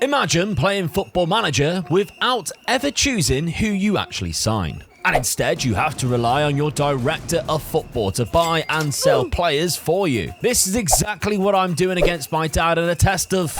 Imagine playing Football Manager without ever choosing who you actually sign. And instead, you have to rely on your director of football to buy and sell players for you. This is exactly what I'm doing against my dad in a test of,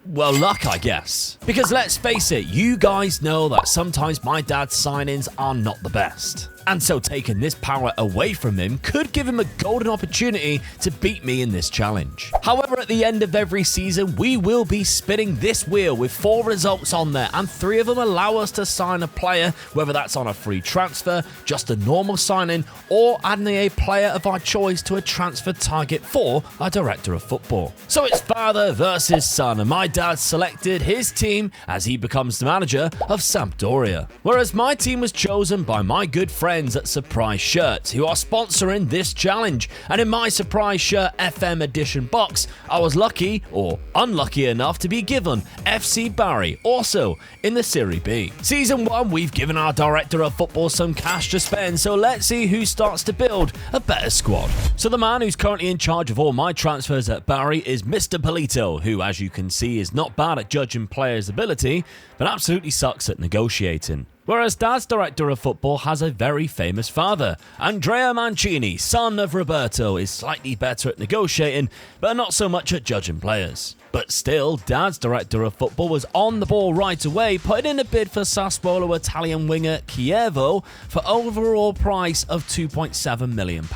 well, luck, I guess. Because let's face it, you guys know that sometimes my dad's signings are not the best. And so taking this power away from him could give him a golden opportunity to beat me in this challenge. However, at the end of every season, we will be spinning this wheel with 4 results on there, and 3 of them allow us to sign a player, whether that's on a free transfer, just a normal signing, or adding a player of our choice to a transfer target for our director of football. So it's father versus son, and my dad selected his team as he becomes the manager of Sampdoria. Whereas my team was chosen by my good friends at Surprise Shirts, who are sponsoring this challenge. And in my Surprise Shirt FM edition box, I was lucky, or unlucky enough, to be given FC Barry, also in the Serie B. Season 1, we've given our director of football some cash to spend, so let's see who starts to build a better squad. So the man who's currently in charge of all my transfers at Barry is Mr. Polito, who, as you can see, is not bad at judging players' ability, but absolutely sucks at negotiating. Whereas Dad's director of football has a very famous father. Andrea Mancini, son of Roberto, is slightly better at negotiating, but not so much at judging players. But still, Dad's director of football was on the ball right away, putting in a bid for Sassuolo Italian winger Chievo for overall price of £2.7 million.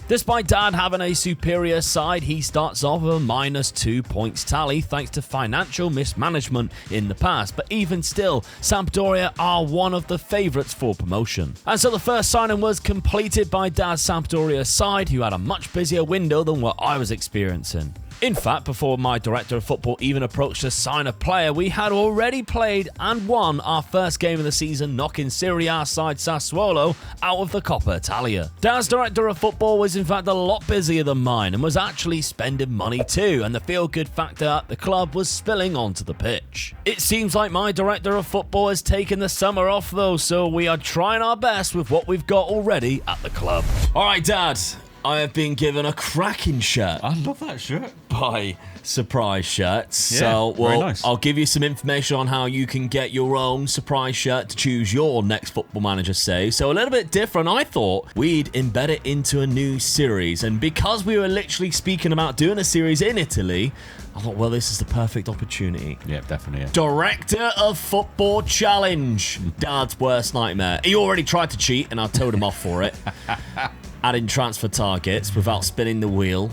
Despite Dad having a superior side, he starts off with a -2 points tally thanks to financial mismanagement in the past, but even still, Sampdoria are one of the favourites for promotion. And so the first signing was completed by Dad's Sampdoria side, who had a much busier window than what I was experiencing. In fact, before my director of football even approached to sign a player, we had already played and won our first game of the season, knocking Serie A side Sassuolo out of the Coppa Italia. Dad's director of football was in fact a lot busier than mine and was actually spending money too, and the feel-good factor at the club was spilling onto the pitch. It seems like my director of football has taken the summer off though, so we are trying our best with what we've got already at the club. Alright, Dad. I have been given a cracking shirt. I love that shirt. By Surprise Shirts. Yeah, so, very nice. I'll give you some information on how you can get your own Surprise Shirt to choose your next Football Manager save. So, a little bit different. I thought we'd embed it into a new series. And because we were literally speaking about doing a series in Italy, I thought, well, this is the perfect opportunity. Yeah, definitely. Yeah. Director of Football Challenge. Dad's worst nightmare. He already tried to cheat, and I told him off for it. Adding transfer targets without spinning the wheel.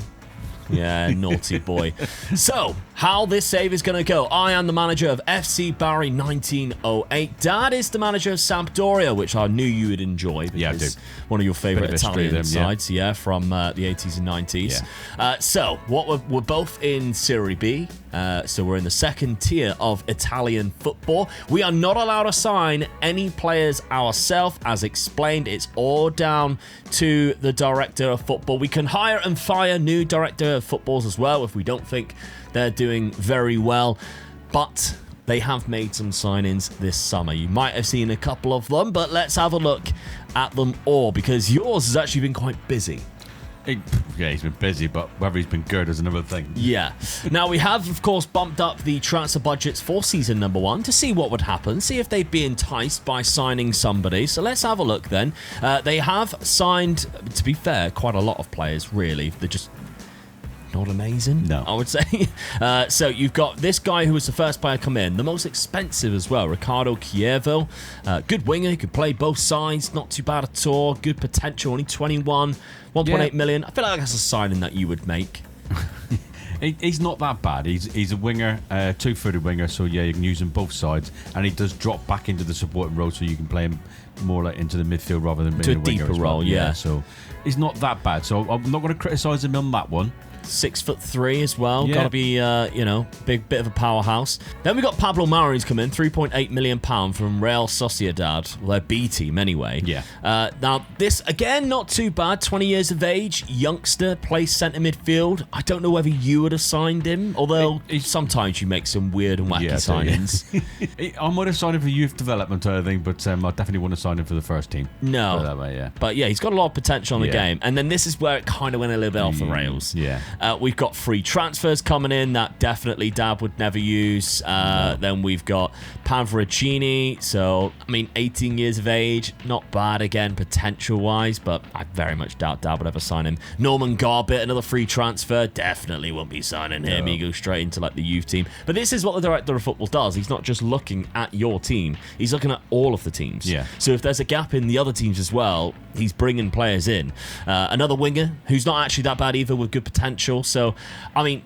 Yeah, naughty boy. So, how this save is going to go. I am the manager of FC Barry 1908. Dad is the manager of Sampdoria, which I knew you would enjoy. Yeah, I do. One of your favourite Italian sides, yeah, from the 80s and 90s. Yeah. So, we're both in Serie B. So we're in the second tier of Italian football. We are not allowed to sign any players ourselves. As explained, it's all down to the director of football. We can hire and fire new director of footballs as well if we don't think they're doing very well. But they have made some signings this summer. You might have seen a couple of them, but let's have a look at them all because yours has actually been quite busy. Yeah, he's been busy, but whether he's been good is another thing. Yeah. Now, we have, of course, bumped up the transfer budgets for season number 1 to see what would happen, see if they'd be enticed by signing somebody. So let's have a look then. They have signed, to be fair, quite a lot of players, really. They're just not amazing, no, I would say. So you've got this guy who was the first player to come in, the most expensive as well, Ricardo Chievo. Good winger, could play both sides, not too bad at all, good potential, only 21, 1.8 million. I feel like that's a signing that you would make. He's not that bad. He's a winger, two-footed winger, so yeah, you can use him both sides, and he does drop back into the supporting role, so you can play him more like into the midfield rather than being a winger deeper role. Yeah, so he's not that bad. So I'm not going to criticise him on that one. 6'3" as well. Yeah. Got to be, big bit of a powerhouse. Then we got Pablo Mari's come in, £3.8 million from Real Sociedad. Well, their B team anyway. Yeah. Now, this, again, not too bad. 20 years of age, youngster, plays centre midfield. I don't know whether you would have signed him, although sometimes you make some weird and wacky signings. I might have signed him for youth development or anything, but I definitely wouldn't have signed him for the first team. No. That way, yeah. But yeah, he's got a lot of potential on the game. And then this is where it kind of went a little bit off the rails. Yeah. We've got free transfers coming in that definitely Dab would never use. Then we've got Pavarottini. So, I mean, 18 years of age, not bad again, potential-wise, but I very much doubt Dab would ever sign him. Norman Garbett, another free transfer, definitely won't be signing him. He goes straight into like the youth team. But this is what the director of football does. He's not just looking at your team. He's looking at all of the teams. Yeah. So if there's a gap in the other teams as well, he's bringing players in. Another winger who's not actually that bad either with good potential. So, I mean,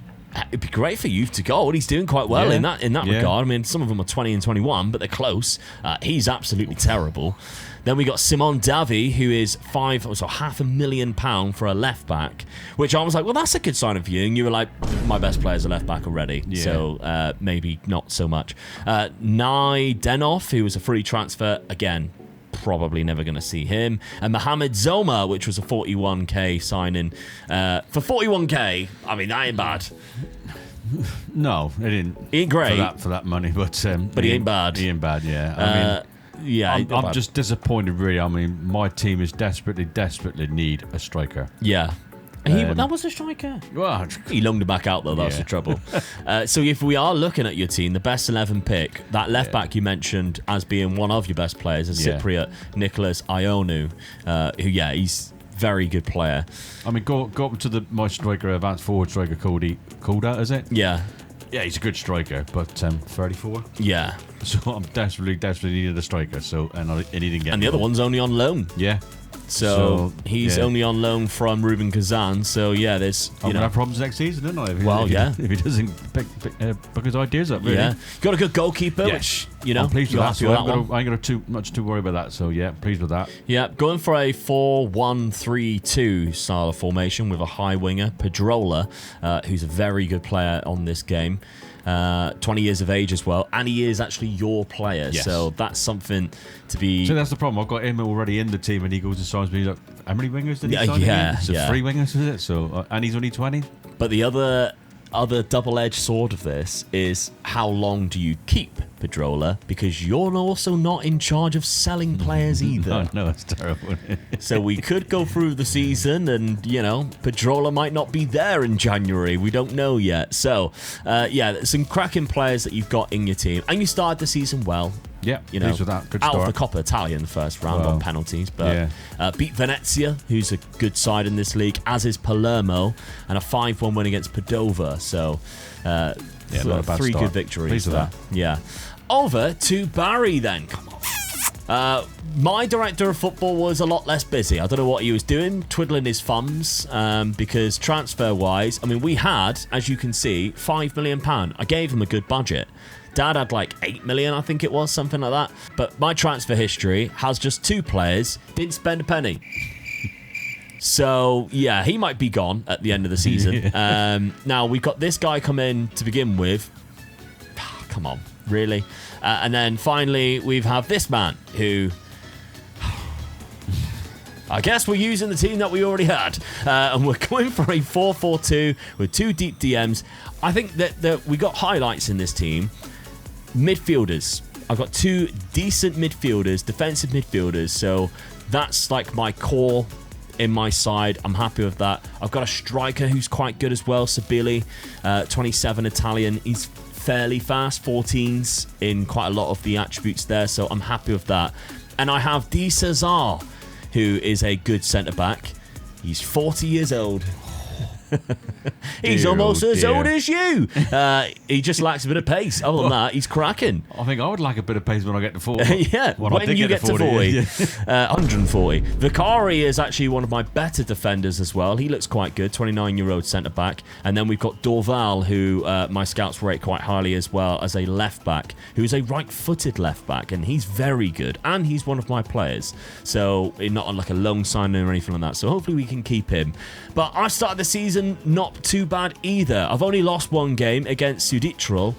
it'd be great for youth to go. He's doing quite well in that regard. I mean, some of them are 20 and 21, but they're close. He's absolutely terrible. Then we got Simon Davy, who is £500,000 for a left back, which I was like, well, that's a good sign of you. And you were like, my best player's a left back already, so maybe not so much. Nye Denoff, who was a free transfer, again, probably never going to see him. And Mohamed Zoma, which was a 41k signing. For 41k, I mean, that ain't bad. No, it didn't. He ain't great. For that money, but he ain't bad. He ain't bad, yeah. I'm just disappointed, really. I mean, my team is desperately need a striker. Yeah. That was a striker. Well, he longed to back out, though. That's the trouble. So if we are looking at your team, the best 11 pick, that left back you mentioned as being one of your best players is Cypriot Nicholas Ionu, who, he's very good player. I mean, go up to my striker, advanced forward striker, Calder, is it? Yeah. Yeah, he's a good striker, but 34. Yeah. So I'm desperately needed a striker. So and he didn't get. And the other one's only on loan. Yeah. So he's only on loan from Ruben Kazan. So there's I'm gonna have problems next season, don't I? If he doesn't pick his ideas up, really. Yeah. Got a good goalkeeper, which I'm pleased with that. So I ain't got too much to worry about that. So pleased with that. Yeah, going for a 4-1-3-2 style of formation with a high winger, Pedrola, who's a very good player on this game. 20 years of age as well, and he is actually your player, so that's something to be. So that's the problem. I've got him already in the team, and he goes and signs me. Like, how many wingers did he sign? So 3 wingers, is it? So and he's only 20. But the other double-edged sword of this is how long do you keep Pedrola, because you're also not in charge of selling players either. No, it's terrible. So we could go through the season and, Pedrola might not be there in January. We don't know yet. So, some cracking players that you've got in your team. And you started the season well. Yeah, pleased with that. Good out start. of the Coppa Italia in the first round on penalties. But beat Venezia, who's a good side in this league, as is Palermo, and a 5-1 win against Padova. So, not a bad 3 start. good victories. Pleased with that. Yeah. Over to Barry then. Come on. My director of football was a lot less busy. I don't know what he was doing, twiddling his thumbs, because transfer-wise, I mean, we had, as you can see, £5 million. I gave him a good budget. Dad had like 8 million, I think it was, something like that. But my transfer history has just 2 players, didn't spend a penny. So, he might be gone at the end of the season. Now, we've got this guy come in to begin with. Come on, really? And then finally, we have this man who... I guess we're using the team that we already had. And we're going for a 4-4-2 with 2 deep DMs. I think that we got highlights in this team. Midfielders. I've got 2 decent midfielders, defensive midfielders. So that's like my core in my side. I'm happy with that. I've got a striker who's quite good as well, Sabili, 27 Italian. He's fairly fast, 14s in quite a lot of the attributes there. So I'm happy with that. And I have Di Cesar, who is a good centre-back. He's 40 years old. He's almost as old as you. He just lacks a bit of pace. Other than that, he's cracking. I think I would like a bit of pace when I get to 40. When you get to 40. 140. Vicari is actually one of my better defenders as well. He looks quite good, 29-year-old centre-back. And then we've got Dorval, who my scouts rate quite highly as well, as a left-back, who's a right-footed left-back. And he's very good. And he's one of my players. So, not on like a loan signing or anything like that. So, hopefully we can keep him. But I started the season not too bad either. I've only lost 1 game against Suditral,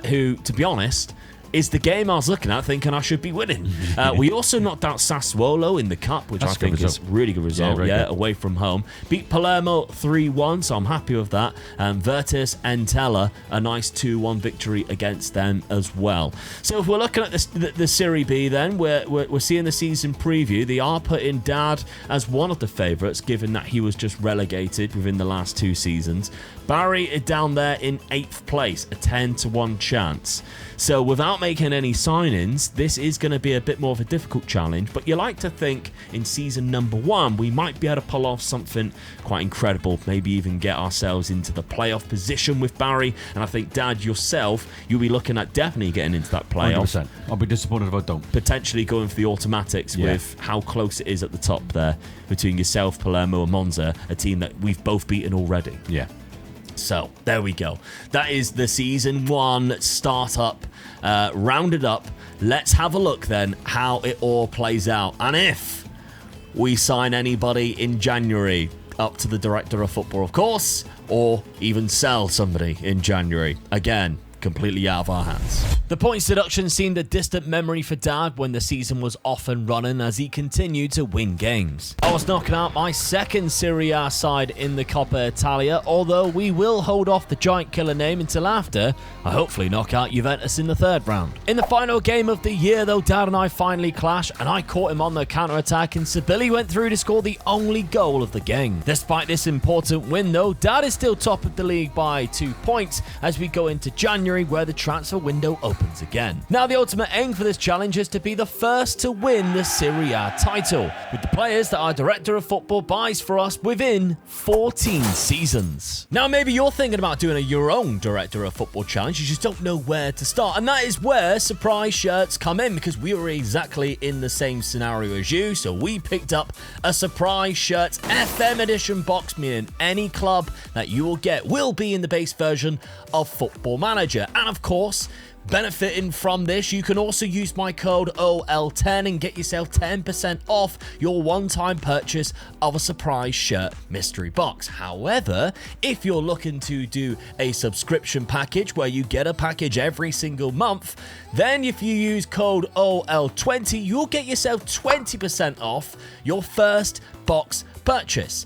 who, to be honest, is the game I was looking at thinking I should be winning. We also knocked out Sassuolo in the Cup, which That's I think is a really good result, away from home. Beat Palermo 3-1, so I'm happy with that. Virtus Entella, a nice 2-1 victory against them as well. So if we're looking at the Serie B then, we're seeing the season preview. They are putting Dad as one of the favourites, given that he was just relegated within the last 2 seasons. Barry is down there in 8th place, a 10-1 chance. So without making any signings, this is going to be a bit more of a difficult challenge, but you like to think in season number 1 we might be able to pull off something quite incredible, maybe even get ourselves into the playoff position with Barry. And I think, Dad, yourself, you'll be looking at definitely getting into that playoff. 100%. I'll be disappointed if I don't. Potentially going for the automatics with how close it is at the top there between yourself, Palermo and Monza, a team that we've both beaten already. Yeah. So, there we go. That is the Season 1 startup rounded up. Let's have a look then how it all plays out. And if we sign anybody in January, up to the director of football, of course, or even sell somebody in January. Again, completely out of our hands. The points deduction seemed a distant memory for Dad when the season was off and running as he continued to win games. I was knocking out my second Serie A side in the Coppa Italia, although we will hold off the giant killer name until after I hopefully knock out Juventus in the 3rd round. In the final game of the year though, Dad and I finally clashed and I caught him on the counter-attack and Sabili went through to score the only goal of the game. Despite this important win though, Dad is still top of the league by 2 points as we go into January where the transfer window opens again. Now the ultimate aim for this challenge is to be the first to win the Serie A title, with the players that our director of football buys for us within 14 seasons. Now maybe you're thinking about doing your own director of football challenge, you just don't know where to start, and that is where surprise shirts come in, because we were exactly in the same scenario as you, so we picked up a surprise shirts FM edition box, meaning any club that you will get will be in the base version of Football Manager. And of course, benefiting from this, you can also use my code OL10 and get yourself 10% off your one-time purchase of a surprise shirt mystery box. However, if you're looking to do a subscription package where you get a package every single month, then if you use code OL20, you'll get yourself 20% off your first box purchase.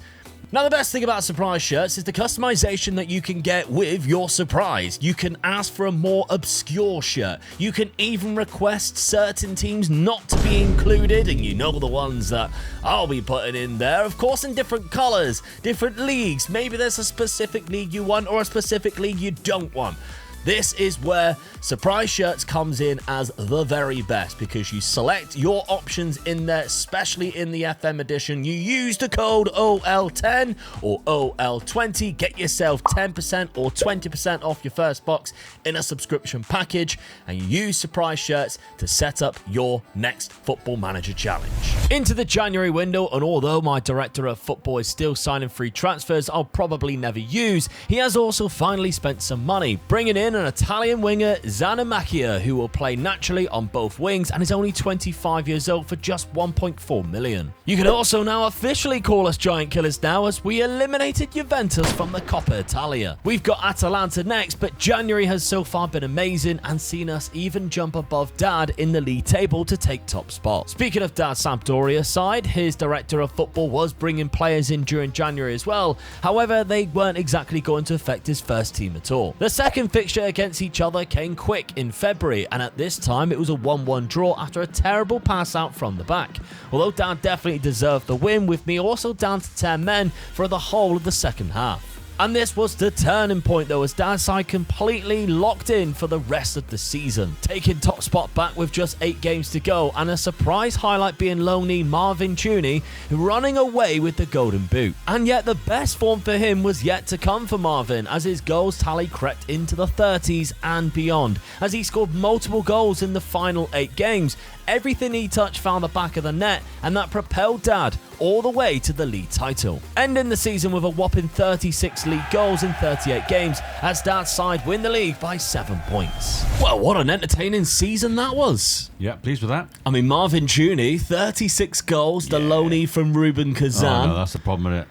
Now, the best thing about surprise shirts is the customization that you can get with your surprise. You can ask for a more obscure shirt. You can even request certain teams not to be included, and you know the ones that I'll be putting in there, of course, in different colors, different leagues. Maybe there's a specific league you want or a specific league you don't want. This is where surprise shirts comes in as the very best, because you select your options in there, especially in the FM edition. You use the code OL10 or OL20, get yourself 10% or 20% off your first box in a subscription package, and you use surprise shirts to set up your next Football Manager challenge. Into the January window, and although my director of football is still signing free transfers I'll probably never use, he has also finally spent some money, bringing in an Italian winger, Zanimacchia, who will play naturally on both wings and is only 25 years old for just 1.4 million. You can also now officially call us giant killers now, as we eliminated Juventus from the Coppa Italia. We've got Atalanta next, but January has so far been amazing and seen us even jump above Dad in the league table to take top spot. Speaking of Dad's Sampdoria side, his director of football was bringing players in during January as well. However, they weren't exactly going to affect his first team at all. The second fixture against each other came quick in February, and at this time it was a 1-1 draw after a terrible pass out from the back. Although Dad definitely deserved the win, with me also down to 10 men for the whole of the second half. And this was the turning point though, as Dad's side completely locked in for the rest of the season, taking top spot back with just 8 games to go, and a surprise highlight being lonely Marvin Tooney running away with the golden boot. And yet the best form for him was yet to come for Marvin, as his goals tally crept into the 30s and beyond, as he scored multiple goals in the final 8 games. Everything he touched found the back of the net, and that propelled Dad all the way to the league title, ending the season with a whopping 36 league goals in 38 games, as Dad's side win the league by 7 points. Well, what an entertaining season that was. Yeah, pleased with that. I mean, Marvin Tooney, 36 goals, the loanee from Ruben Kazan. Oh, no, that's the problem with it.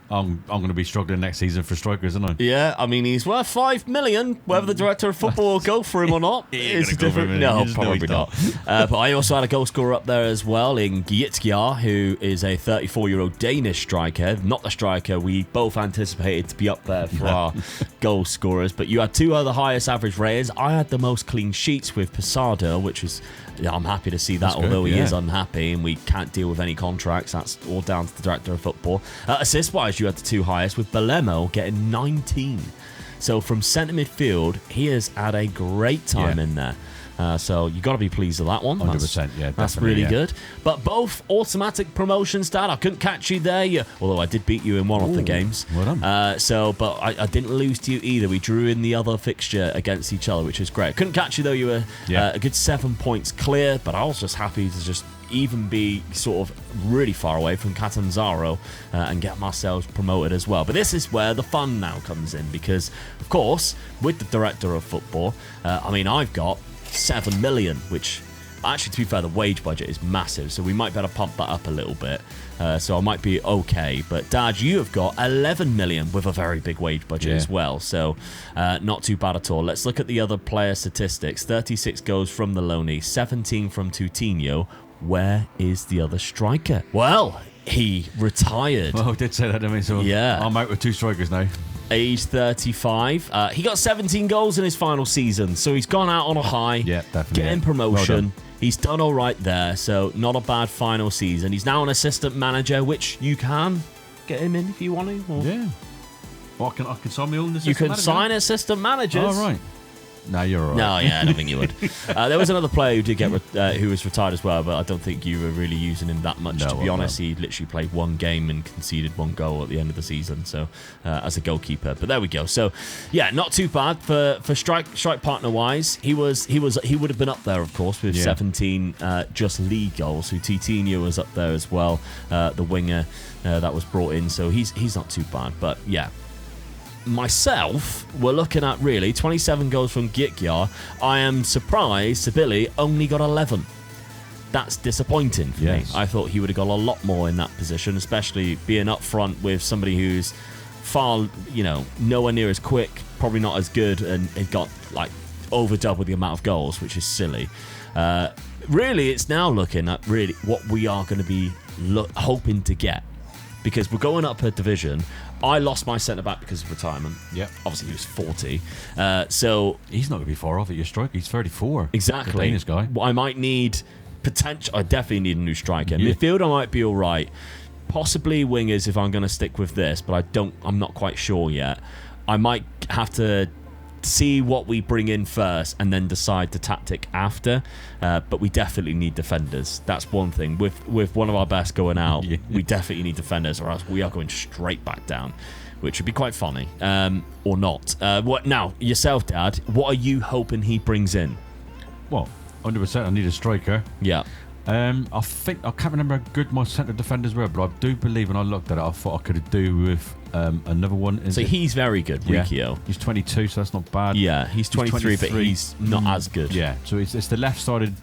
I'm going to be struggling next season for strikers, aren't I? Yeah, I mean, he's worth 5 million. Whether the director of football will go for him or not is different. No, probably not. But I also had a goal scorer up there as well in Gytkjær, who is a 34-year-old Danish striker. Not the striker we both anticipated to be up there for our goal scorers. But you had 2 other highest average raters. I had the most clean sheets with Posada, which is... Yeah, I'm happy to see that, although he is unhappy and we can't deal with any contracts. That's all down to the director of football. Assist-wise, you had the 2 highest, with Belemo getting 19. So from centre midfield, he has had a great time in there. So you got to be pleased with that one. 100%, that's really good. But both automatic promotions, Dad. I couldn't catch you there, although I did beat you in one of the games. Well done. But I didn't lose to you either. We drew in the other fixture against each other, which is great. Couldn't catch you though. You were a good 7 points clear, but I was just happy to just even be sort of really far away from Catanzaro and get ourselves promoted as well. But this is where the fun now comes in, because of course with the director of football, I've got 7 million, which actually, to be fair, the wage budget is massive, so we might better pump that up a little bit. So I might be okay. But Dad, you have got 11 million with a very big wage budget as well, so not too bad at all. Let's look at the other player statistics. 36 goals from the loanee, 17 from Coutinho. Where is the other striker? Well, he retired. Well, I did say that to me, so I'm out with 2 strikers now. Age 35. He got 17 goals in his final season, so he's gone out on a high. Yeah, definitely. Getting promotion. He's done all right there, so not a bad final season. He's now an assistant manager, which you can get him in if you want to. Yeah. Well, I can sign my own assistant You can manager. sign assistant managers. Oh, right. No, you're all right. No, yeah, I don't think you would. There was another player who did get who was retired as well, but I don't think you were really using him that much. To be honest, he literally played 1 game and conceded 1 goal at the end of the season. So as a goalkeeper, but there we go. So yeah, not too bad for strike partner wise. He would have been up there, of course, with 17 just league goals. So Titinho was up there as well, the winger that was brought in. So he's not too bad, but yeah. Myself, we're looking at really 27 goals from Gytkjær. I am surprised Sabili only got 11. That's disappointing for me. I thought he would have got a lot more in that position, especially being up front with somebody who's far, nowhere near as quick, probably not as good, and it got overdub with the amount of goals, which is silly. Really, it's now looking at really what we are going to be hoping to get, because we're going up a division. I lost my centre-back because of retirement. Yeah. Obviously, he was 40. So he's not going to be far off at your striker. He's 34. Exactly. The Danish guy. Well, I might need potential. I definitely need a new striker. Midfield, I might be all right. Possibly wingers if I'm going to stick with this, but I'm not quite sure yet. I might have to see what we bring in first and then decide the tactic after. But we definitely need defenders. That's one thing. With one of our best going out, we definitely need defenders, or else we are going straight back down, which would be quite funny. Or not. What now? Yourself, Dad, what are you hoping he brings in? Well, 100% I need a striker. Yeah. I think I can't remember how good my centre defenders were, but I do believe when I looked at it, I thought I could do with another one. So he's very good, Riccio. He's 22, so that's not bad. Yeah, he's 23, but he's not as good. Yeah, so it's the left-sided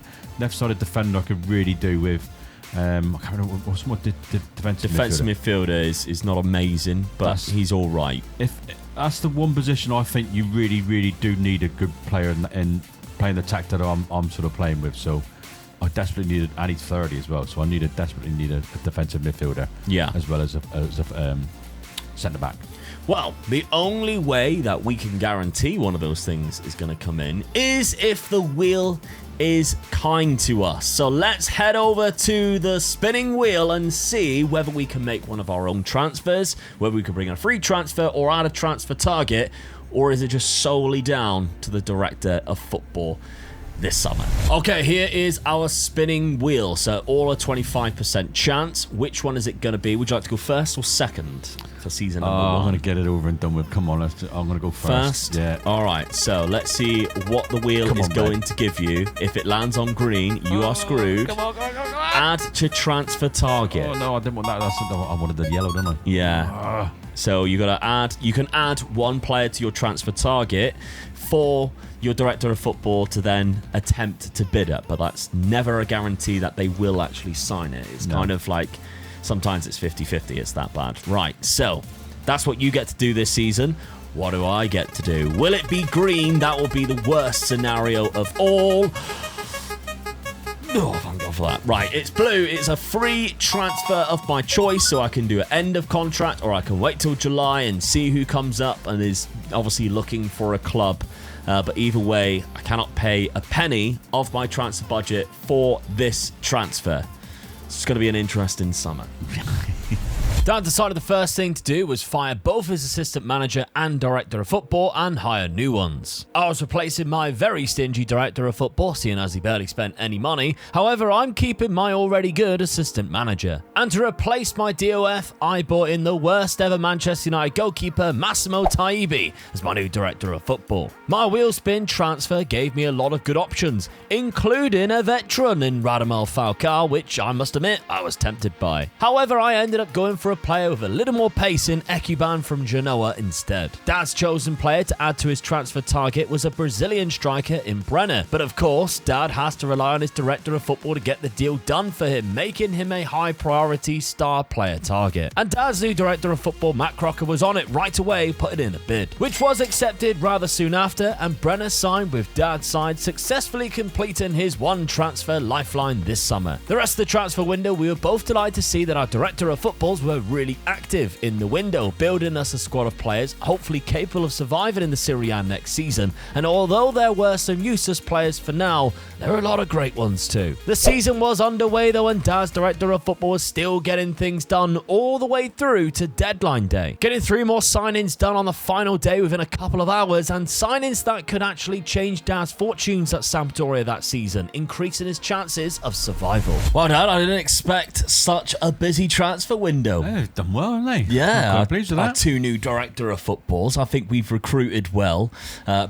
defender I could really do with. I can't remember what the defensive midfielder is not amazing, but he's all right. If that's the one position I think you really, really do need a good player in playing the tack that I'm sort of playing with. So I desperately need and he's 30 as well, so I desperately need a defensive midfielder, as well as a centre back. Well, the only way that we can guarantee one of those things is going to come in is if the wheel is kind to us. So let's head over to the spinning wheel and see whether we can make one of our own transfers, whether we can bring a free transfer or add a transfer target, or is it just solely down to the director of football this summer? Okay, here is our spinning wheel. So all a 25% chance. Which one is it going to be? Would you like to go first or second for season number 1? I'm going to get it over and done with. Come on, I'm going to go first. Yeah. All right, so let's see what the wheel is going to give you. If it lands on green, you are screwed. Come on. Add to transfer target. Oh, no, I didn't want that. I wanted the yellow, didn't I? Yeah. So you can add 1 player to your transfer target for your director of football to then attempt to bid it, but that's never a guarantee that they will actually sign it. It's kind of like Sometimes it's 50-50. It's that bad. Right, so that's what you get to do this season. What do I get to do? Will it be green? That will be the worst scenario of all. Oh, thank God for that. Right, it's blue. It's a free transfer of my choice, so I can do an end of contract, or I can wait till July and see who comes up and is obviously looking for a club. But either way, I cannot pay a penny of my transfer budget for this transfer. It's going to be an interesting summer. Dad decided the first thing to do was fire both his assistant manager and director of football and hire new ones. I was replacing my very stingy director of football, seeing as he barely spent any money. However, I'm keeping my already good assistant manager. And to replace my DOF, I brought in the worst ever Manchester United goalkeeper, Massimo Taibi, as my new director of football. My wheel spin transfer gave me a lot of good options, including a veteran in Radamel Falcao, which I must admit I was tempted by. However, I ended up going for a player with a little more pace in Ekuban from Genoa instead. Dad's chosen player to add to his transfer target was a Brazilian striker in Brenner, but of course, Dad has to rely on his director of football to get the deal done for him, making him a high priority star player target. And Dad's new director of football, Matt Crocker, was on it right away, putting in a bid, which was accepted rather soon after, and Brenner signed with Dad's side, successfully completing his one transfer lifeline this summer. The rest of the transfer window, we were both delighted to see that our director of footballs were really active in the window, building us a squad of players hopefully capable of surviving in the Serie A next season. And although there were some useless players for now, there are a lot of great ones too. The season was underway though, and Dad's director of football was still getting things done all the way through to deadline day, getting 3 more signings done on the final day within a couple of hours, and signings that could actually change Dad's fortunes at Sampdoria that season, increasing his chances of survival. Well, Dad, I didn't expect such a busy transfer window. They've done well, haven't they? Yeah, I'm pleased with our that. 2 new director of footballs. I think we've recruited well,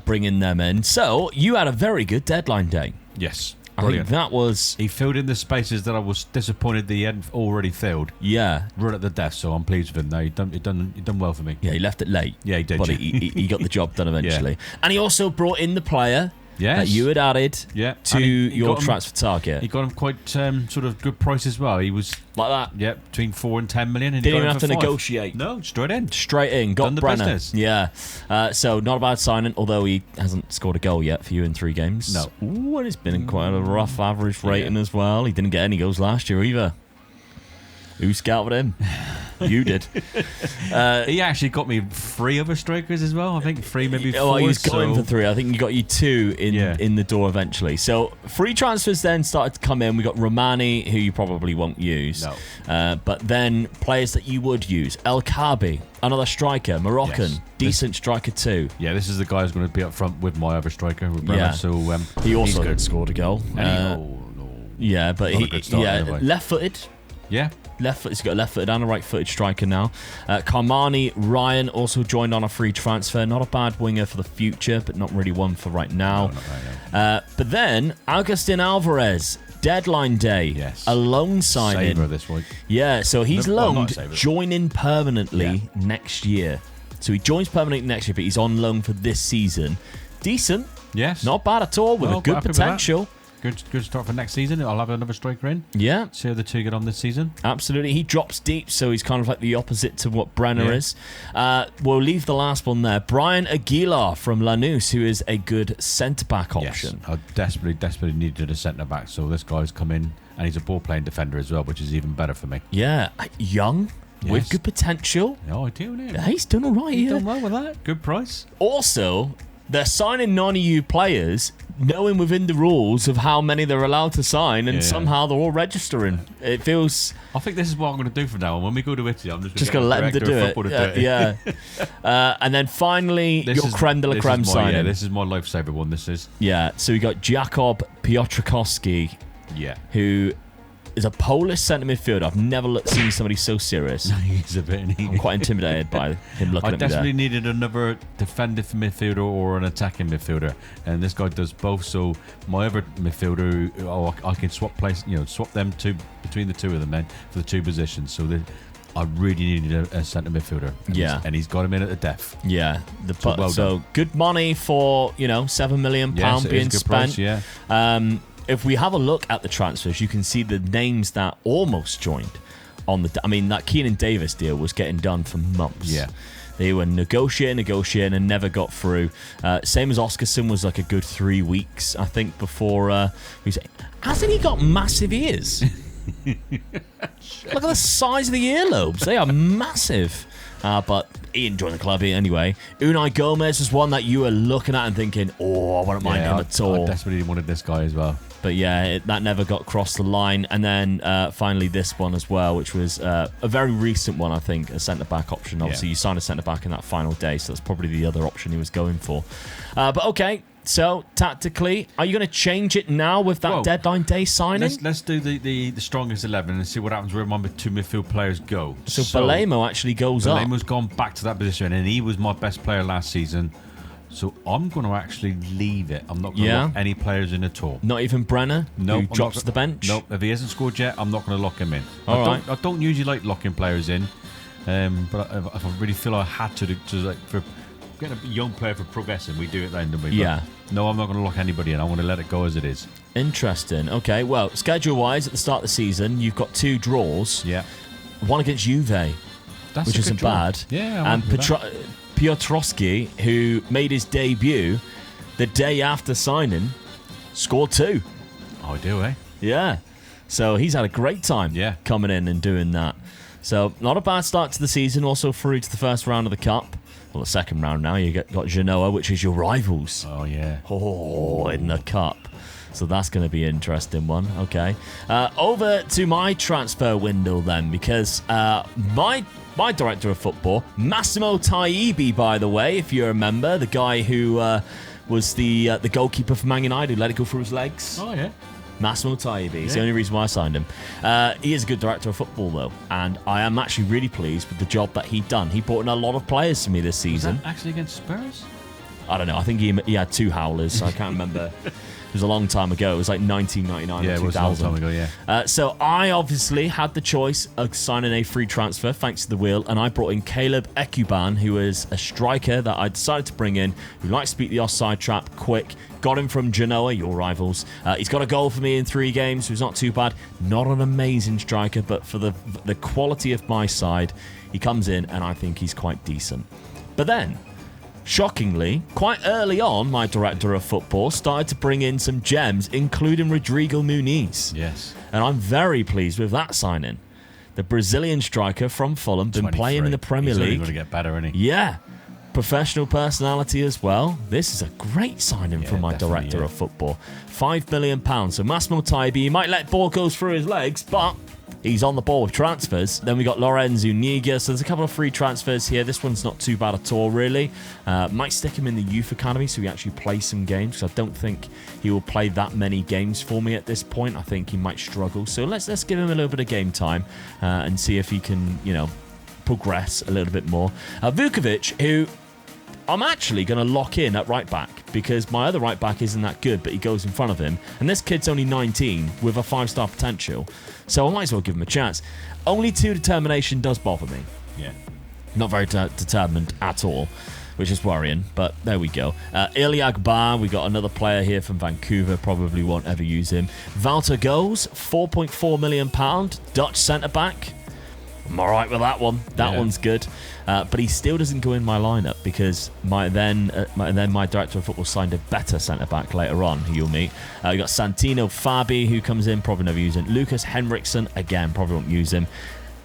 bringing them in. So you had a very good deadline day. Yes, I brilliant. think that was, He filled in the spaces that I was disappointed that he hadn't already filled. yeah. Right at the death, so I'm pleased with him. No, he done well for me. Yeah, he left it late. Yeah, he did. But he got the job done eventually. And he also brought in the player that you had added Yeah, to and he your got him- transfer target. He got him quite sort of good price as well. He was Like that. between 4 and 10 million. And he Didn't got even him have to for 5. negotiate. No, straight in. Straight in, got Done the Brenner. business. Yeah. So not a bad signing, although he hasn't scored a goal yet for you in 3 games. No. Ooh, and it's been quite a rough average rating as well. He didn't get any goals last year either. Who scouted him? You did. He actually got me 3 other strikers as well. I think 3, maybe 4. Oh, he was going so- for 3. I think you got you 2 Yeah. in the door eventually. So free transfers then started to come in. We got Romani, who you probably won't use. No. But then players that you would use. El Kabi, another striker, Moroccan, Yes. decent striker too. Yeah, this is the guy who's going to be up front with my other striker, with Bremer. Yeah. So He he's also good. scored a goal. And no. Yeah, but Not a good start anyway. left-footed. Yeah. He's got a left-footed and a right-footed striker now. Carmani Ryan also joined on a free transfer. Not a bad winger for the future, but not really one for right now. No, not right now. But then Agustin Alvarez, deadline day, Yes. a loan signing. Saver this week. Yeah, so he's No, well, not loaned, saver. joining permanently next year. So he joins permanently next year, but he's on loan for this season. Decent, Yes. not bad at all, with Well, a good happy with that. potential. Good start for next season. I'll have another striker in. Yeah. See how the 2 get on this season. Absolutely. He drops deep, so he's kind of like the opposite to what Brenner Yeah. is. We'll leave the last one there. Brian Aguilar from Lanús, who is a good centre-back option. Yes. I desperately needed a centre back, so this guy's come in, and he's a ball-playing defender as well, which is even better for me. Yeah, young, with Yes. good potential. Oh, I do know. Yeah, he's done all right He's here. done well with that. Good price. Also, they're signing non-EU players, knowing within the rules of how many they're allowed to sign, and Yeah. somehow they're all registering. It feels I think this is what I'm going to do from now on. When we go to Italy, I'm just going to let them to do it. Yeah. And then finally, your creme de la creme signing. Yeah, this is my lifesaver one. This is. Yeah, so we got Jakub Piotrkowski, Yeah. who is a Polish centre midfielder. I've never seen somebody so serious. He's a bit. I'm quite intimidated by him looking I at me there. desperately needed another defensive midfielder or an attacking midfielder, and this guy does both. So my other midfielder, I can swap them between the 2 of them then for the 2 positions. So I really needed a centre midfielder. And he's got him in at the death. Yeah, well so good money for £7 million Yes, it being is a good spent. price, yeah. If we have a look at the transfers, you can see the names that almost joined on the. I mean, that Keenan Davis deal was getting done for months. Yeah. They were negotiating, and never got through. Same as Oscarson was like a good 3 weeks, I think, before. Hasn't he got massive ears? Look at the size of the earlobes. They are massive. But Ian joined the club anyway. Unai Gomez was one that you were looking at and thinking, oh, I wouldn't mind him at all. I desperately wanted this guy as well. But yeah, that never got across the line. And then finally this one as well, which was a very recent one, I think, a centre-back option. Obviously, you signed a centre-back in that final day, so that's probably the other option he was going for. But okay, so tactically, are you going to change it now with that deadline day signing? Let's do the strongest 11 and see what happens where my two midfield players go. So Balemo actually goes up. Balemo's gone back to that position, and he was my best player last season. So I'm going to actually leave it. I'm not going to lock any players in at all. Not even Brenner, who drops to the bench? Nope. If he hasn't scored yet, I'm not going to lock him in. I don't usually like locking players in, but if I really feel I had to for getting a young player for progressing, we do it then, don't we? Yeah. But no, I'm not going to lock anybody in. I want to let it go as it is. Interesting. Okay, well, schedule-wise, at the start of the season, you've got 2 draws. Yeah. One against Juve, which isn't bad. Yeah, and Piotrowski, who made his debut the day after signing, scored 2. Oh, I do, eh? Yeah. So he's had a great time coming in and doing that. So not a bad start to the season. Also through to the first round of the Cup. Well, the second round now. You got Genoa, which is your rivals. Oh, yeah. Oh, in the Cup. So that's going to be an interesting one. Okay. Over to my transfer window then, because my director of football, Massimo Taibbi, by the way, if you remember, the guy who was the goalkeeper for Man United who let it go through his legs. Oh, yeah. Massimo Taibbi. It's the only reason why I signed him. He is a good director of football, though, and I am actually really pleased with the job that he'd done. He brought in a lot of players to me this season. Was that actually against Spurs? I don't know. I think he had 2 howlers, so I can't remember. It was a long time ago. It was like 1999 or 2000. Yeah, it was a long time ago, yeah. So I obviously had the choice of signing a free transfer, thanks to the wheel, and I brought in Caleb Ekuban, who is a striker that I decided to bring in, who likes to beat the offside trap quick. Got him from Genoa, your rivals. He's got a goal for me in 3 games, so he's not too bad. Not an amazing striker, but for the quality of my side, he comes in, and I think he's quite decent. But then, shockingly, quite early on, my director of football started to bring in some gems, including Rodrigo Muniz. Yes. And I'm very pleased with that signing. The Brazilian striker from Fulham, been playing in the Premier League. He's only going to get better, isn't he? Yeah. Professional personality as well. This is a great signing from my director of football. £5 million. So Massimo Taibbi, he might let ball go through his legs, but he's on the ball with transfers. Then we got Lorenzo Zuniga. So there's a couple of free transfers here. This one's not too bad at all, really. Might stick him in the youth academy so he actually plays some games. Because I don't think he will play that many games for me at this point. I think he might struggle. So let's give him a little bit of game time and see if he can, progress a little bit more. Vukovic, who I'm actually going to lock in at right back because my other right back isn't that good, but he goes in front of him. And this kid's only 19 with a 5-star potential. So I might as well give him a chance. Only 2 determination does bother me. Yeah. Not very determined at all, which is worrying, but there we go. Ilya Gbar, we got another player here from Vancouver, probably won't ever use him. Walter Goes, £4.4 million, Dutch centre-back. I'm all right with that one. That one's good. But he still doesn't go in my lineup because my director of football signed a better centre-back later on, who you'll meet. You got Santino Fabi, who comes in, probably never use him. Lucas Henriksen, again, probably won't use him.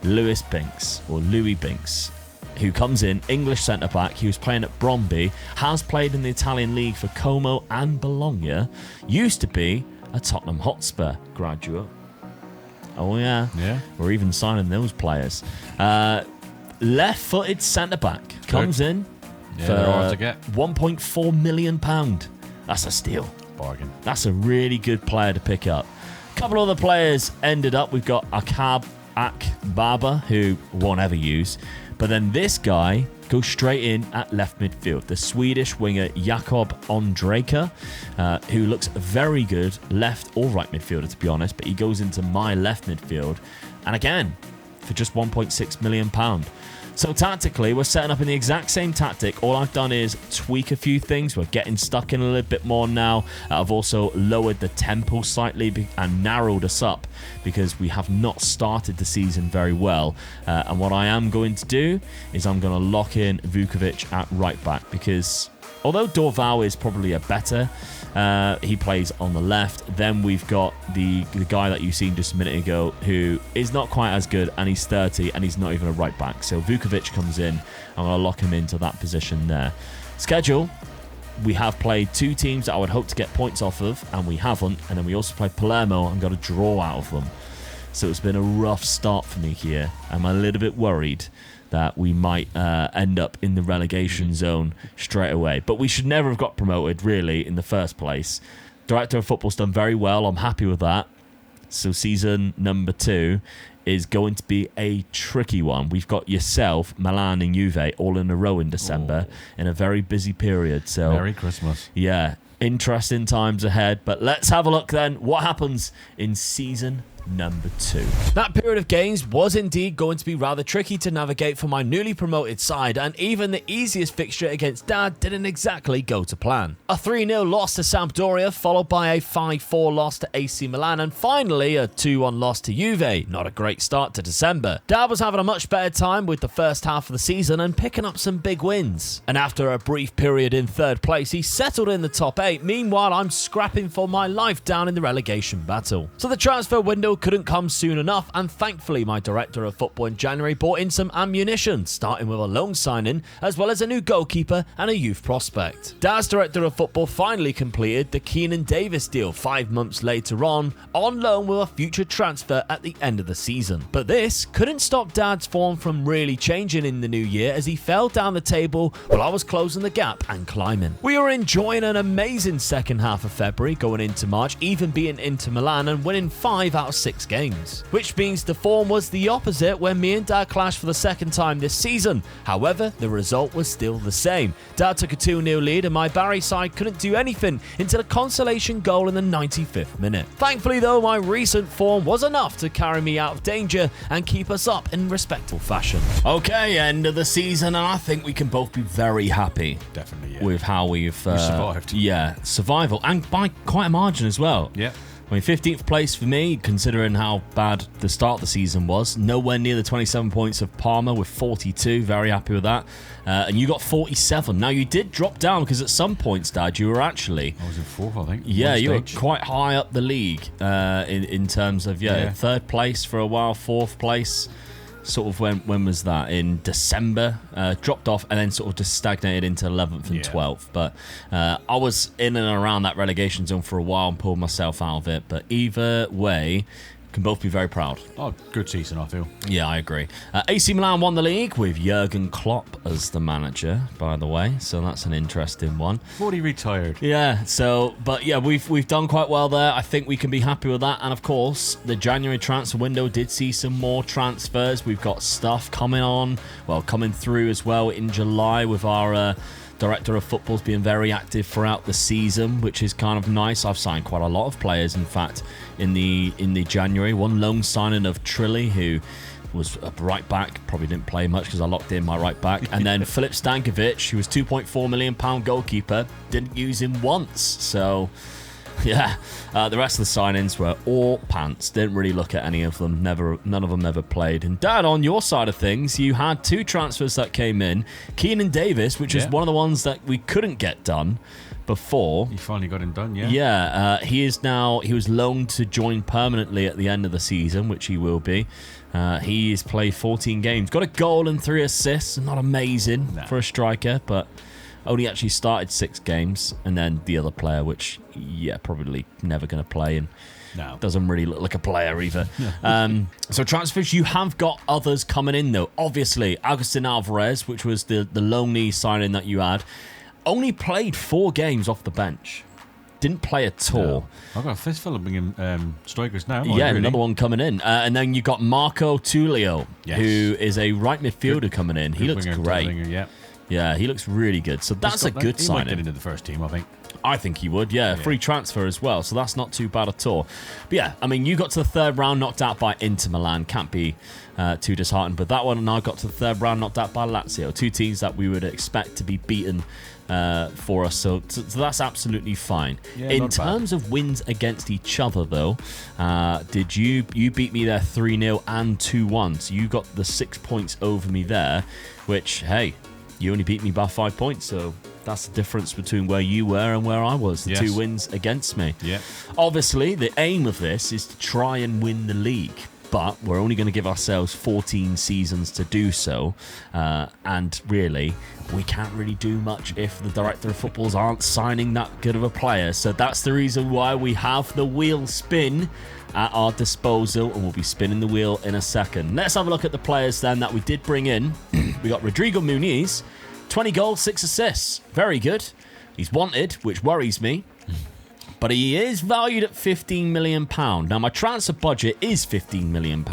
Louis Binks, who comes in, English centre-back. He was playing at Bromby, has played in the Italian league for Como and Bologna, used to be a Tottenham Hotspur graduate. Oh, yeah. We're even signing those players. Left-footed centre-back comes in for £1.4 million. That's a steal. Bargain. That's a really good player to pick up. A couple other players ended up. We've got Akab Akbaba, who won't ever use. But then this guy goes straight in at left midfield. The Swedish winger Jakob Ondrejka, who looks very good left or right midfielder, to be honest, but he goes into my left midfield. And again, for just £1.6 million. So tactically, we're setting up in the exact same tactic. All I've done is tweak a few things. We're getting stuck in a little bit more now. I've also lowered the tempo slightly and narrowed us up because we have not started the season very well. And what I am going to do is I'm going to lock in Vukovic at right back because although Dorval is probably a better, he plays on the left. Then we've got the guy that you've seen just a minute ago who is not quite as good, and he's 30 and he's not even a right back. So Vukovic comes in. I'm going to lock him into that position there. Schedule. We have played 2 teams that I would hope to get points off of, and we haven't. And then we also played Palermo and got a draw out of them. So it's been a rough start for me here. I'm a little bit worried that we might end up in the relegation zone straight away. But we should never have got promoted, really, in the first place. Director of Football's done very well. I'm happy with that. So season number 2 is going to be a tricky one. We've got yourself, Milan and Juve all in a row in December in a very busy period. So Merry Christmas. Yeah, interesting times ahead. But let's have a look then. What happens in season number 2. That period of games was indeed going to be rather tricky to navigate for my newly promoted side, and even the easiest fixture against Dad didn't exactly go to plan. A 3-0 loss to Sampdoria, followed by a 5-4 loss to AC Milan, and finally a 2-1 loss to Juve. Not a great start to December. Dad was having a much better time with the first half of the season and picking up some big wins. And after a brief period in 3rd place, he settled in the top 8. Meanwhile, I'm scrapping for my life down in the relegation battle. So the transfer window couldn't come soon enough, and thankfully my director of football in January brought in some ammunition, starting with a loan signing as well as a new goalkeeper and a youth prospect. Dad's director of football finally completed the Keenan Davis deal 5 months later on loan with a future transfer at the end of the season. But this couldn't stop Dad's form from really changing in the new year as he fell down the table while I was closing the gap and climbing. We were enjoying an amazing second half of February going into March, even beating Inter Milan and winning 5 out of 6 games, which means the form was the opposite when me and Dad clashed for the second time this season. However, the result was still the same. Dad took a 2-0 lead and my Barry side couldn't do anything until a consolation goal in the 95th minute. Thankfully though, my recent form was enough to carry me out of danger and keep us up in respectful fashion. Okay, end of the season, and I think we can both be very happy. Definitely, yeah. With how we've survived. Yeah, survival, and by quite a margin as well. Yeah. I mean, 15th place for me, considering how bad the start of the season was. Nowhere near the 27 points of Parma with 42. Very happy with that. And you got 47. Now, you did drop down because at some points, Dad, you were actually... I was in 4th, I think. Yeah, you were quite high up the league in terms of, 3rd place for a while, 4th place. Sort of when was that? In December, dropped off and then sort of just stagnated into 11th and 12th. But I was in and around that relegation zone for a while and pulled myself out of it. But either way, can both be very proud. Oh, good season, I feel. Yeah, I agree. AC Milan won the league with Jurgen Klopp as the manager, by the way. So that's an interesting one. Thought he retired. Yeah, but we've done quite well there. I think we can be happy with that. And of course, the January transfer window did see some more transfers. We've got stuff coming through as well in July with our... Director of Football's been very active throughout the season, which is kind of nice. I've signed quite a lot of players, in fact, in the January. One loan signing of Trilly, who was a right back, probably didn't play much because I locked in my right back. And then Filip Stankovic, who was £2.4 million goalkeeper, didn't use him once. So... yeah, the rest of the signings were all pants. Didn't really look at any of them. None of them ever played. And Dad, on your side of things, you had 2 transfers that came in. Keenan Davis, which is one of the ones that we couldn't get done before. You finally got him done, yeah? Yeah, he was loaned to join permanently at the end of the season, which he will be. He has played 14 games. Got a goal and 3 assists. Not amazing for a striker, but... only actually started 6 games, and then the other player, which, probably never going to play, and doesn't really look like a player either. So transfers, you have got others coming in, though. Obviously, Agustin Alvarez, which was the lonely signing that you had, only played 4 games off the bench. Didn't play at all. No. I've got a fifth fella bringing strikers now. Another one coming in. And then you got Marco Tullio, who is a right midfielder coming in. He looks great. Yeah, he looks really good. So that's a good He might get signing. into the first team, I think. I think he would, yeah. Free transfer as well, so that's not too bad at all. But yeah, I mean, you got to the third round knocked out by Inter Milan. Can't be too disheartened with that one. And I got to the third round knocked out by Lazio. Two teams that we would expect to be beaten for us, so that's absolutely fine. Yeah, In not bad. terms of wins against each other, though, did you beat me there 3-0 and 2-1, so you got the 6 points over me there, which, hey, you only beat me by 5 points, so that's the difference between where you were and where I was. The Yes. 2 wins against me. Yeah. Obviously, the aim of this is to try and win the league, but we're only going to give ourselves 14 seasons to do so. And really, we can't really do much if the director of footballs aren't signing that good of a player. So that's the reason why we have the wheel spin at our disposal, and we'll be spinning the wheel in a second. Let's have a look at the players then that we did bring in. We got Rodrigo Muniz, 20 goals, 6 assists. Very good. He's wanted, which worries me. But he is valued at £15 million. Now, my transfer budget is £15 million,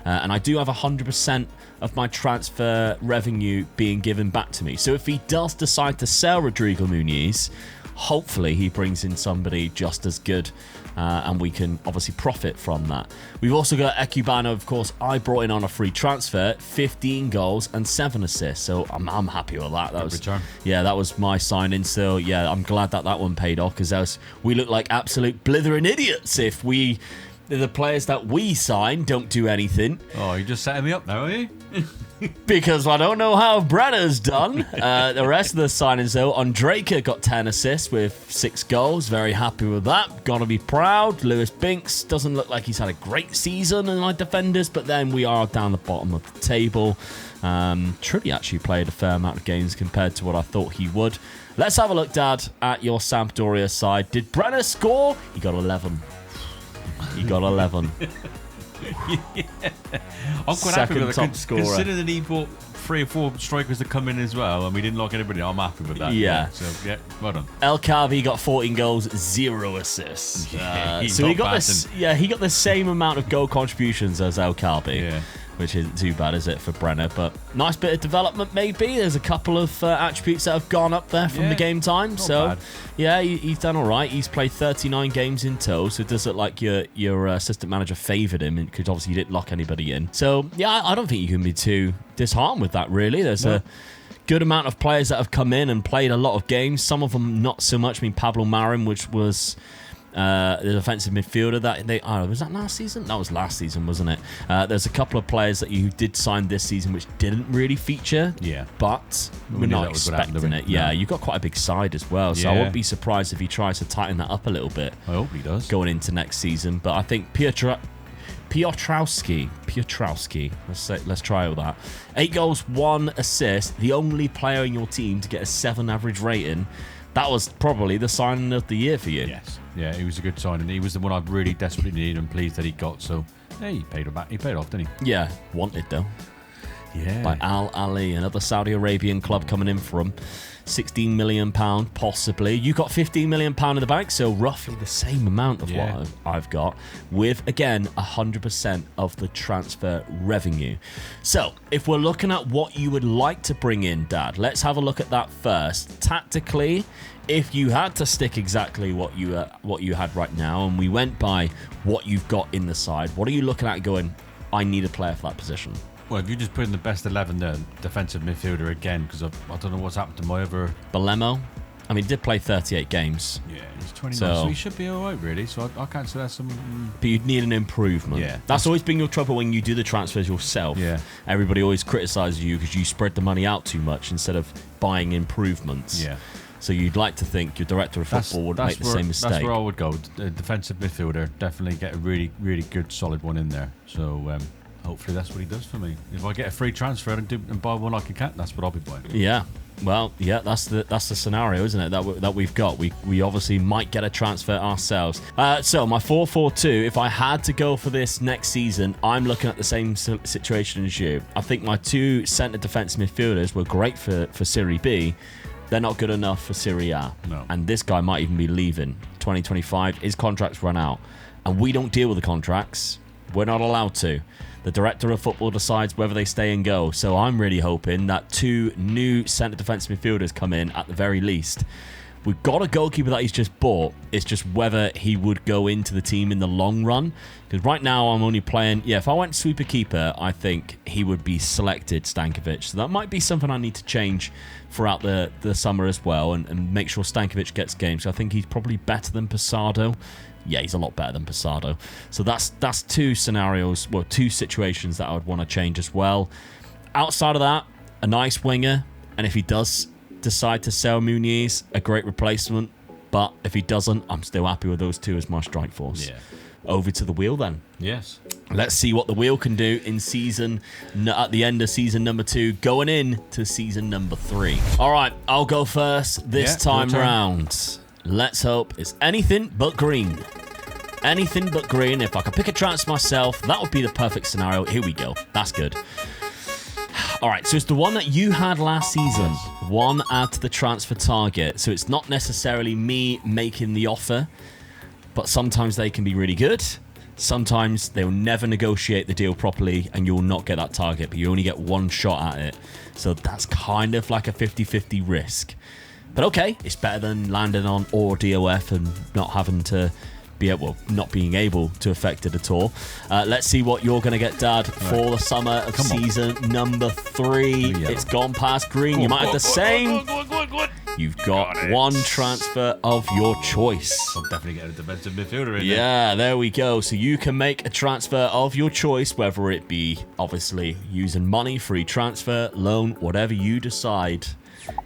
and I do have 100% of my transfer revenue being given back to me. So if he does decide to sell Rodrigo Muniz, hopefully he brings in somebody just as good, and we can obviously profit from that. We've also got Ecubano, of course. I brought in on a free transfer, 15 goals and 7 assists. So I'm happy with that. That was return. Yeah, that was my signing. So yeah, I'm glad that one paid off, because we look like absolute blithering idiots if the players that we sign don't do anything. Oh, you're just setting me up now, are you? Because I don't know how Brenner's done. The rest of the signings, though, Ondrejka got 10 assists with 6 goals. Very happy with that. Gotta be proud. Lewis Binks doesn't look like he's had a great season in our defenders, but then we are down the bottom of the table. Truly actually played a fair amount of games compared to what I thought he would. Let's have a look, Dad, at your Sampdoria side. Did Brenner score? He got 11. He got 11. I'm quite happy with top it. scorer. Considering that he bought 3 or 4 strikers to come in as well, and we didn't lock anybody, I'm happy with that. Yeah. So, yeah, well done. El Kavi got 14 goals, 0 assists. He's So not he got batting. he got the same amount of goal contributions as El Kavi. Yeah. Which isn't too bad, is it, for Brenner? But nice bit of development, maybe. There's a couple of attributes that have gone up there from the game time. So, bad. yeah, he's done all right. He's played 39 games in total, so it does look like your assistant manager favoured him, because obviously you didn't lock anybody in. So, yeah, I don't think you can be too disheartened with that, really. There's a good amount of players that have come in and played a lot of games. Some of them not so much. I mean, Pablo Marin, which was the defensive midfielder was that last season? That was last season, wasn't it? There's a couple of players that you did sign this season which didn't really feature. Yeah. But We we're knew not that was gonna happen, expecting didn't it. we? Yeah, No. you've got quite a big side as well. So I Yeah. wouldn't be surprised if he tries to tighten that up a little bit I hope he does. going into next season. But I think Piotrowski. Let's try all that. 8 goals, 1 assist. The only player in your team to get a 7 average rating. That was probably the signing of the year for you. Yes. Yeah, he was a good signing. He was the one I really desperately needed and pleased that he got. So, yeah, he paid him back. He paid off, didn't Yeah, wanted though. he? Yeah. By Al Ali, another Saudi Arabian club coming in for him. £16 million, possibly. You got £15 million in the bank, so roughly the same amount of Yeah. what I've got, with, again, 100% of the transfer revenue. So, if we're looking at what you would like to bring in, Dad, let's have a look at that first. Tactically, if you had to stick exactly what you had right now, and we went by what you've got in the side, what are you looking at going, I need a player for that position? Well, if you just put in the best 11 there, defensive midfielder again, because I don't know what's happened to my other. Balemo, I mean, he did play 38 games. Yeah, he's 29, So- so he should be all right, really. So I can't say that's some. But you'd need an improvement. Yeah. That's always been your trouble when you do the transfers yourself. Yeah. Everybody always criticises you because you spread the money out too much instead of buying improvements. Yeah. So you'd like to think your director of football would make the same mistake. That's where I would go. Defensive midfielder, definitely get a really, really good, solid one in there. So hopefully that's what he does for me. If I get a free transfer and buy one like a cat, that's what I'll be buying. Yeah. Well, yeah, that's the scenario, isn't it? That we've got. We obviously might get a transfer ourselves. So my 4-4-2. If I had to go for this next season, I'm looking at the same situation as you. I think my 2 centre defence midfielders were great for Serie B. They're not good enough for Serie A. No. And this guy might even be leaving 2025. His contract's run out, and we don't deal with the contracts. We're not allowed to. The director of football decides whether they stay and go. So I'm really hoping that 2 new centre defensive midfielders come in at the very least. We've got a goalkeeper that he's just bought. It's just whether he would go into the team in the long run. Because right now I'm only playing... Yeah, if I went sweeper keeper, I think he would be selected, Stankovic. So that might be something I need to change throughout the summer as well and make sure Stankovic gets games. So I think he's probably better than Posado. Yeah, he's a lot better than Posado. So that's 2 scenarios, well, 2 situations that I would want to change as well. Outside of that, a nice winger. And if he does decide to sell Muniz, a great replacement. But if he doesn't, I'm still happy with those 2 as my strike force. Yeah. Over to the wheel then. Yes. Let's see what the wheel can do in at the end of season number 2, going in to season number 3. All right, I'll go first this time round. Let's hope it's anything but green. Anything but green. If I could pick a transfer myself, that would be the perfect scenario. Here we go. That's good. All right, so it's the one that you had last season. 1 add to the transfer target. So it's not necessarily me making the offer, but sometimes they can be really good. Sometimes they'll never negotiate the deal properly and you'll not get that target, but you only get 1 shot at it. So that's kind of like a 50-50 risk. But okay, it's better than landing on or DOF and not having to be able, not being able to affect it at all. Let's see what you're going to get, Dad, for the summer of season number 3. It's gone past green. You might have the same. You've got 1 transfer of your choice. I'm definitely getting a defensive midfielder in there. Yeah, there we go. So you can make a transfer of your choice, whether it be obviously using money, free transfer, loan, whatever you decide.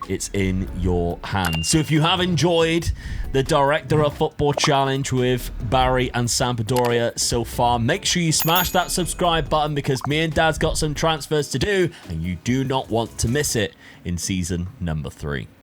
It's in your hands. So if you have enjoyed the Director of Football Challenge with Barry and Sampdoria so far, make sure you smash that subscribe button because me and Dad's got some transfers to do and you do not want to miss it in season number 3.